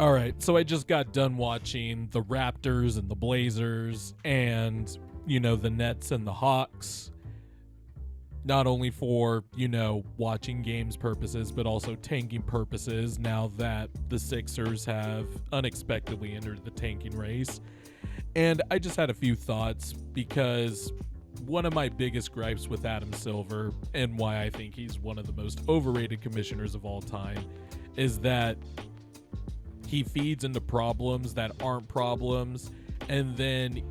All right, so I just got done watching the Raptors and the Blazers and, the Nets and the Hawks. Not only for, watching games purposes, but also tanking purposes now that the Sixers have unexpectedly entered the tanking race. And I just had a few thoughts because one of my biggest gripes with Adam Silver and why I think he's one of the most overrated commissioners of all time is that he feeds into problems that aren't problems, and then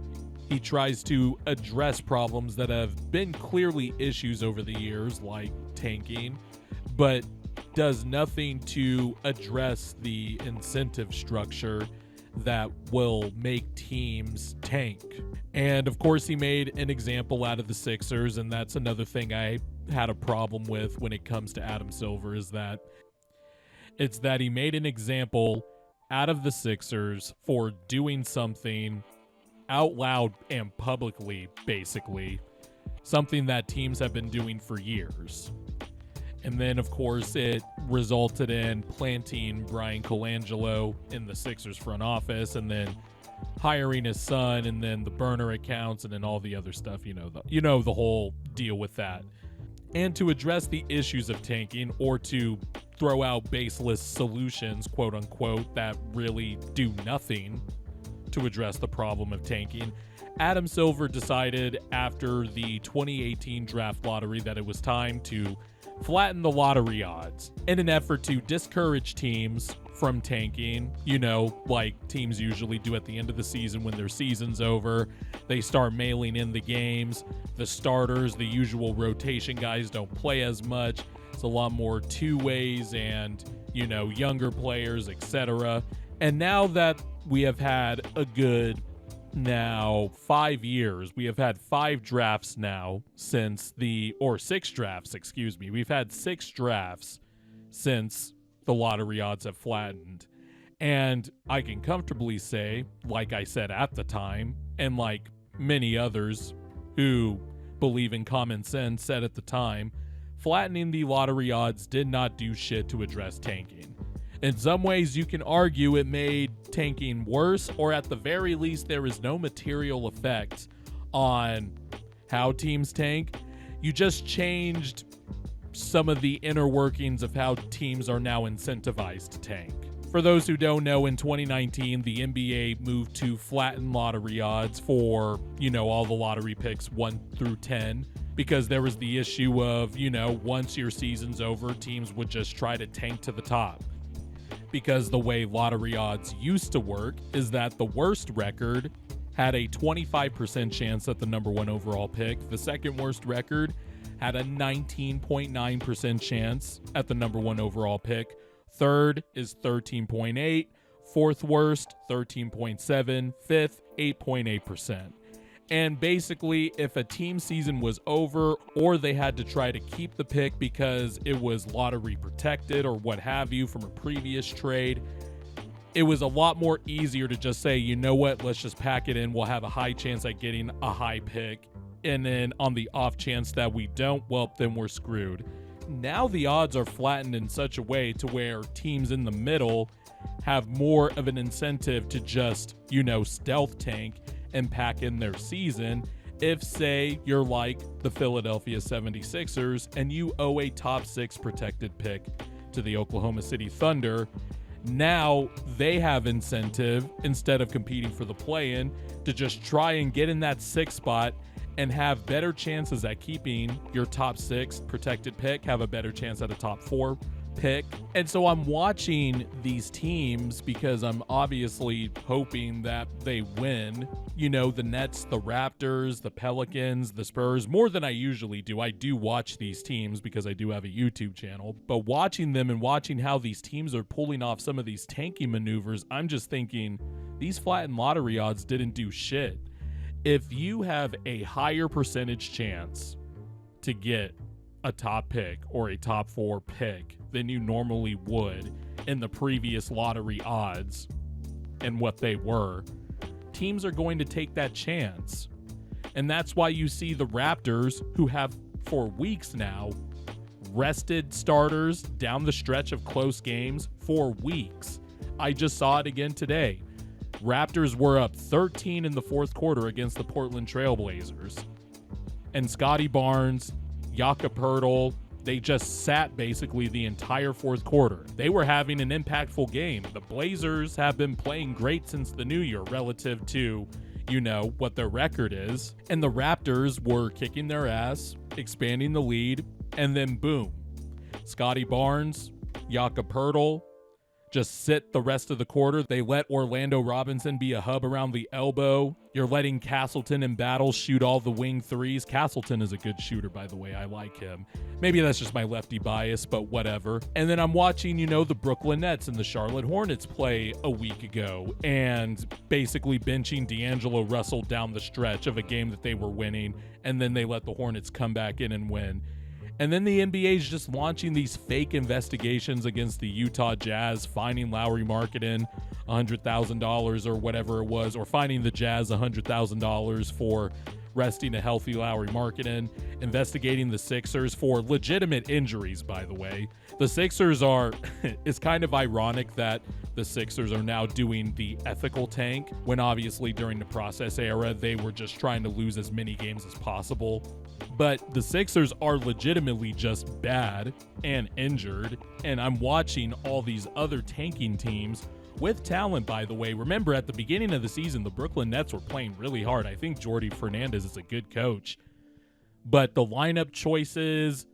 he tries to address problems that have been clearly issues over the years, like tanking, but does nothing to address the incentive structure that will make teams tank. And of course, he made an example out of the Sixers, and that's another thing I had a problem with when it comes to Adam Silver, is that it's that he made an example out of the Sixers for doing something out loud and publicly, basically, something that teams have been doing for years. And then, of course, it resulted in planting Brian Colangelo in the Sixers front office, and then hiring his son, and then the burner accounts, and then all the other stuff, the whole deal with that. And to address the issues of tanking, or to throw out baseless solutions, quote unquote, that really do nothing to address the problem of tanking, Adam Silver decided after the 2018 draft lottery that it was time to flatten the lottery odds in an effort to discourage teams from tanking, like teams usually do at the end of the season when their season's over. They start mailing in the games. The starters, the usual rotation guys, don't play as much. It's a lot more two-ways and, younger players, etc. And now that we have had a good 5 years. We have had 5 drafts now since 6 drafts, excuse me. We've had 6 drafts since the lottery odds have flattened. And I can comfortably say, like I said at the time, and like many others who believe in common sense said at the time, flattening the lottery odds did not do shit to address tanking. In some ways, you can argue it made tanking worse, or at the very least, there is no material effect on how teams tank. You just changed some of the inner workings of how teams are now incentivized to tank. For those who don't know, in 2019, the NBA moved to flatten lottery odds for, all the lottery picks 1 through 10, because there was the issue of, once your season's over, teams would just try to tank to the top. Because the way lottery odds used to work is that the worst record had a 25% chance at the number 1 overall pick. The second worst record had a 19.9% chance at the number 1 overall pick. Third is 13.8. Fourth worst, 13.7. Fifth, 8.8%. And basically, if a team season was over, or they had to try to keep the pick because it was lottery protected or what have you from a previous trade, it was a lot more easier to just say, you know what, let's just pack it in. We'll have a high chance at getting a high pick. And then on the off chance that we don't, well, then we're screwed. Now the odds are flattened in such a way to where teams in the middle have more of an incentive to just, stealth tank and pack in their season. If, say, you're like the Philadelphia 76ers and you owe a top 6 protected pick to the Oklahoma City Thunder, now they have incentive, instead of competing for the play-in, to just try and get in that 6th spot and have better chances at keeping your top 6 protected pick, have a better chance at a top 4 pick. And so I'm watching these teams because I'm obviously hoping that they win. The Nets, the Raptors, the Pelicans, the Spurs, more than I usually do. I do watch these teams because I do have a YouTube channel. But watching them and watching how these teams are pulling off some of these tanking maneuvers, I'm just thinking these flattened lottery odds didn't do shit. If you have a higher percentage chance to get a top pick or a top 4 pick than you normally would in the previous lottery odds and what they were, teams are going to take that chance. And that's why you see the Raptors, who have for weeks now rested starters down the stretch of close games for weeks. I just saw it again today. Raptors were up 13 in the fourth quarter against the Portland Trailblazers. And Scotty Barnes, Jakob Poeltl, they just sat basically the entire fourth quarter. They were having an impactful game. The Blazers have been playing great since the new year relative to, what their record is. And the Raptors were kicking their ass, expanding the lead, and then boom. Scotty Barnes, Jakob Poeltl, just sit the rest of the quarter. They let Orlando Robinson be a hub around the elbow. You're letting Castleton and Battle shoot all the wing threes. Castleton is a good shooter, by the way. I like him. Maybe that's just my lefty bias, but whatever. And then I'm watching, the Brooklyn Nets and the Charlotte Hornets play a week ago and basically benching D'Angelo Russell down the stretch of a game that they were winning, and then they let the Hornets come back in and win. And then the NBA is just launching these fake investigations against the Utah Jazz, finding Lauri Markkanen $100,000 or whatever it was, or finding the Jazz $100,000 for resting a healthy Lauri Markkanen, investigating the Sixers for legitimate injuries, by the way. The Sixers are, it's kind of ironic that the Sixers are now doing the ethical tank, when obviously during the process era, they were just trying to lose as many games as possible. But the Sixers are legitimately just bad and injured, and I'm watching all these other tanking teams with talent, by the way. Remember, at the beginning of the season, the Brooklyn Nets were playing really hard. I think Jordi Fernandez is a good coach. But the lineup choices,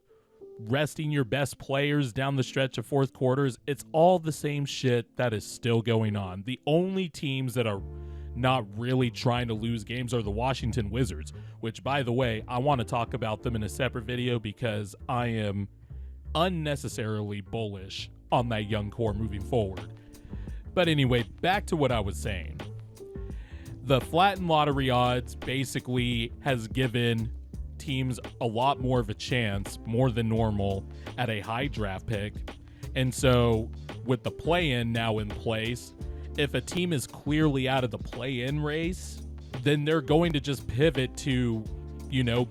resting your best players down the stretch of fourth quarters, it's all the same shit that is still going on. The only teams that are not really trying to lose games are the Washington Wizards, which, by the way, I want to talk about them in a separate video because I am unnecessarily bullish on that young core moving forward. But anyway, back to what I was saying. The flatten lottery odds basically has given teams a lot more of a chance, more than normal, at a high draft pick. And so with the play-in now in place, if a team is clearly out of the play-in race, then they're going to just pivot to,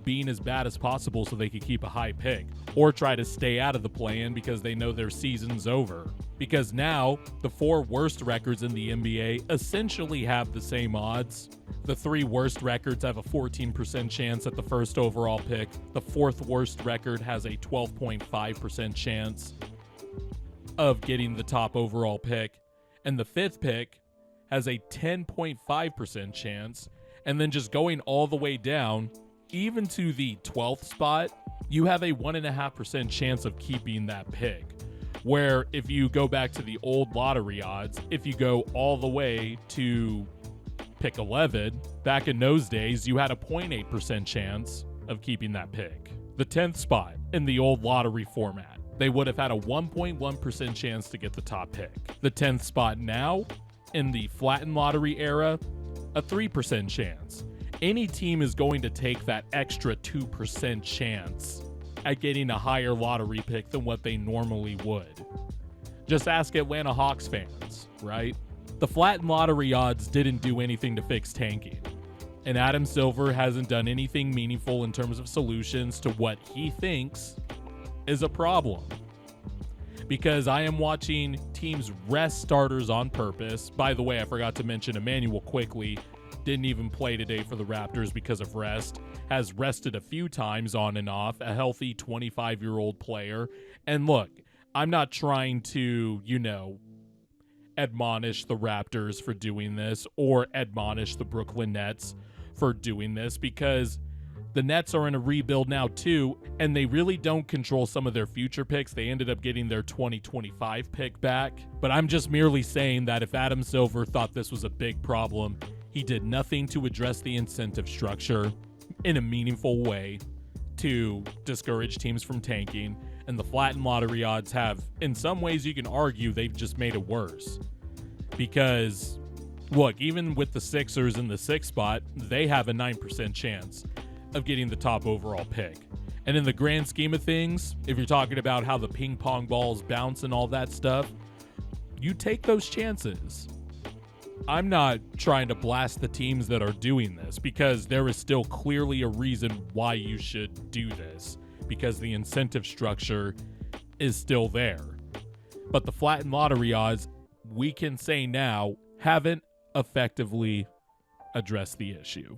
being as bad as possible so they can keep a high pick, or try to stay out of the play-in because they know their season's over. Because now, the 4 worst records in the NBA essentially have the same odds. The 3 worst records have a 14% chance at the first overall pick. The 4th worst record has a 12.5% chance of getting the top overall pick. And the 5th pick has a 10.5% chance. And then just going all the way down, even to the 12th spot, you have a 1.5% chance of keeping that pick. Where if you go back to the old lottery odds, if you go all the way to pick 11, back in those days, you had a 0.8% chance of keeping that pick. The 10th spot in the old lottery format, they would have had a 1.1% chance to get the top pick. The 10th spot now, in the flatten lottery era, a 3% chance. Any team is going to take that extra 2% chance at getting a higher lottery pick than what they normally would. Just ask Atlanta Hawks fans, right? The flatten lottery odds didn't do anything to fix tanking. And Adam Silver hasn't done anything meaningful in terms of solutions to what he thinks is a problem. Because I am watching teams rest starters on purpose. By the way, I forgot to mention Emmanuel Quickley didn't even play today for the Raptors because of rest. Has rested a few times on and off, a healthy 25-year-old player. And look, I'm not trying to, admonish the Raptors for doing this or admonish the Brooklyn Nets for doing this, because the Nets are in a rebuild now too, and they really don't control some of their future picks. They ended up getting their 2025 pick back. But I'm just merely saying that if Adam Silver thought this was a big problem, he did nothing to address the incentive structure in a meaningful way to discourage teams from tanking. And the flatten lottery odds have, in some ways you can argue, they've just made it worse. Because, look, even with the Sixers in the 6th spot, they have a 9% chance of getting the top overall pick. And in the grand scheme of things, if you're talking about how the ping pong balls bounce and all that stuff, you take those chances. I'm not trying to blast the teams that are doing this, because there is still clearly a reason why you should do this, because the incentive structure is still there. But the flatten lottery odds we can say now haven't effectively addressed the issue.